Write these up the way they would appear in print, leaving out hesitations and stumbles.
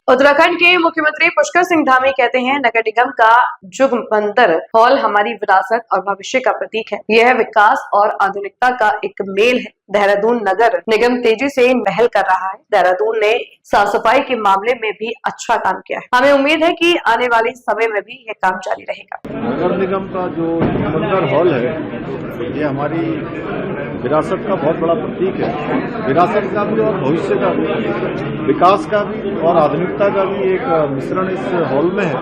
उत्तराखंड के मुख्यमंत्री पुष्कर सिंह धामी कहते हैं, नगर निगम का जुगमंतर हॉल हमारी विरासत और भविष्य का प्रतीक है। यह विकास और आधुनिकता का एक मेल है। देहरादून नगर निगम तेजी से पहल कर रहा है। देहरादून ने साफ सफाई के मामले में भी अच्छा काम किया है। हमें उम्मीद है कि आने वाले समय में भी यह काम जारी रहेगा। नगर निगम का जो जुगमंतर हॉल है, ये हमारी विरासत का बहुत बड़ा प्रतीक है। विरासत का भी और भविष्य का भी, विकास का भी और आधुनिकता का भी एक मिश्रण इस हॉल में है।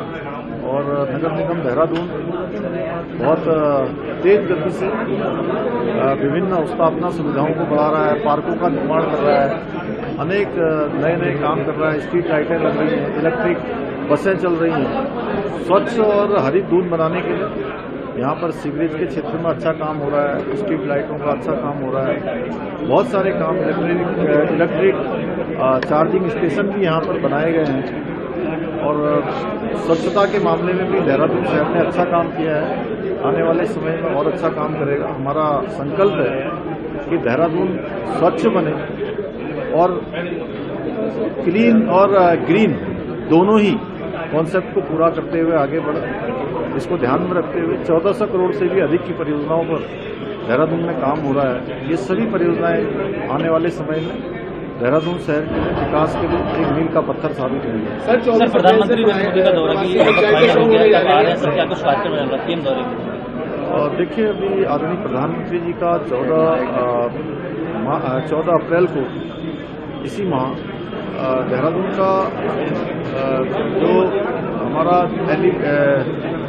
और नगर निगम देहरादून बहुत तेज गति से विभिन्न अवस्थापना सुविधाओं को बढ़ा रहा है, पार्कों का निर्माण कर रहा है, अनेक नए नए काम कर रहा है। स्ट्रीट लाइटें लग रही हैं, इलेक्ट्रिक बसें चल रही हैं। स्वच्छ और हरित दून बनाने के लिए यहाँ पर सीवरेज के क्षेत्र में अच्छा काम हो रहा है, स्ट्रीट लाइटों का अच्छा काम हो रहा है। बहुत सारे काम, इलेक्ट्रिक चार्जिंग स्टेशन भी यहाँ पर बनाए गए हैं। और स्वच्छता के मामले में भी देहरादून शहर ने अच्छा काम किया है। आने वाले समय में और अच्छा काम करेगा। हमारा संकल्प है कि देहरादून स्वच्छ बने और क्लीन और ग्रीन दोनों ही कॉन्सेप्ट को पूरा करते हुए आगे बढ़े। इसको ध्यान में रखते हुए 1400 करोड़ से भी अधिक की परियोजनाओं पर देहरादून में काम हो रहा है। ये सभी परियोजनाएं आने वाले समय में देहरादून शहर के विकास के लिए एक मील का पत्थर साबित होंगे। सर, प्रधानमंत्री मोदी का दौरा की और देखिए, अभी आदरणीय प्रधानमंत्री जी का 14 अप्रैल को इसी माह देहरादून का जो हमारा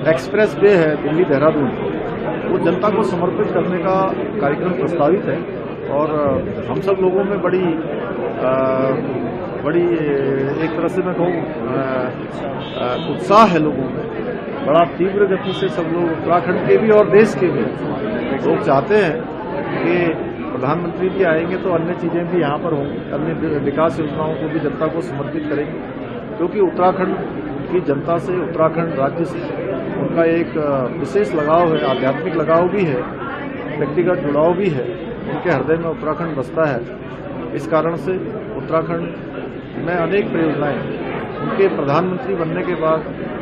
एक्सप्रेस वे है दिल्ली देहरादून, वो जनता को समर्पित करने का कार्यक्रम प्रस्तावित है। और हम सब लोगों में बड़ी एक तरह से मैं कहूँ उत्साह है लोगों में। बड़ा तीव्र गति से सब लोग, उत्तराखंड के भी और देश के भी लोग चाहते हैं कि प्रधानमंत्री जी आएंगे तो अन्य चीजें भी यहाँ पर होंगी, अन्य विकास योजनाओं को भी जनता को समर्पित करेंगे। क्योंकि उत्तराखंड की जनता से, उत्तराखंड राज्य से उनका एक विशेष लगाव है, आध्यात्मिक लगाव भी है, व्यक्तिगत जुड़ाव भी है। उनके हृदय में उत्तराखंड बसता है। इस कारण से उत्तराखंड में अनेक परियोजनाएं उनके प्रधानमंत्री बनने के बाद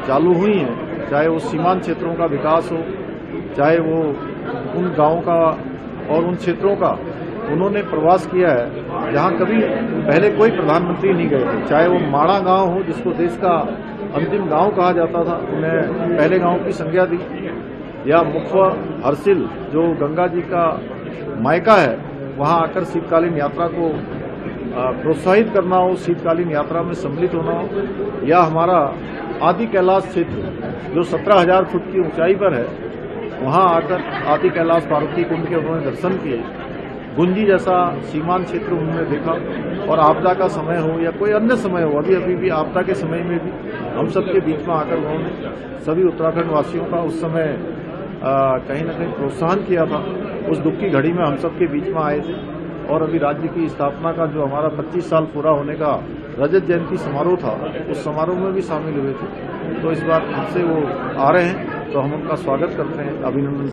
चालू हुई हैं। चाहे वो सीमांत क्षेत्रों का विकास हो, चाहे वो उन गांवों का और उन क्षेत्रों का उन्होंने प्रवास किया है जहां कभी पहले कोई प्रधानमंत्री नहीं गए थे। चाहे वो माणा गांव हो, जिसको देश का अंतिम गांव कहा जाता था, उन्हें पहले गांव की संज्ञा दी, या मुखवा हरसिल जो गंगा जी का मायका है, वहां आकर शीतकालीन यात्रा को प्रोत्साहित करना हो, शीतकालीन यात्रा में सम्मिलित होना हो, या हमारा आदि कैलाश क्षेत्र जो 17,000 फुट की ऊंचाई पर है, वहां आकर आदि कैलाश पार्वती कुंड के उन्होंने दर्शन किए। गुंजी जैसा सीमांत क्षेत्र उन्होंने देखा। और आपदा का समय हो या कोई अन्य समय हो, अभी भी आपदा के समय में भी हम सबके बीच में आकर उन्होंने सभी उत्तराखंड वासियों का उस समय कहीं न कहीं प्रोत्साहन किया था। उस दुख की घड़ी में हम सबके बीच में आए थे। और अभी राज्य की स्थापना का जो हमारा 25 साल पूरा होने का रजत जयंती समारोह था, उस समारोह में भी शामिल हुए थे। तो इस बार फिर से वो आ रहे हैं, तो हम उनका स्वागत करते हैं, अभिनंदन।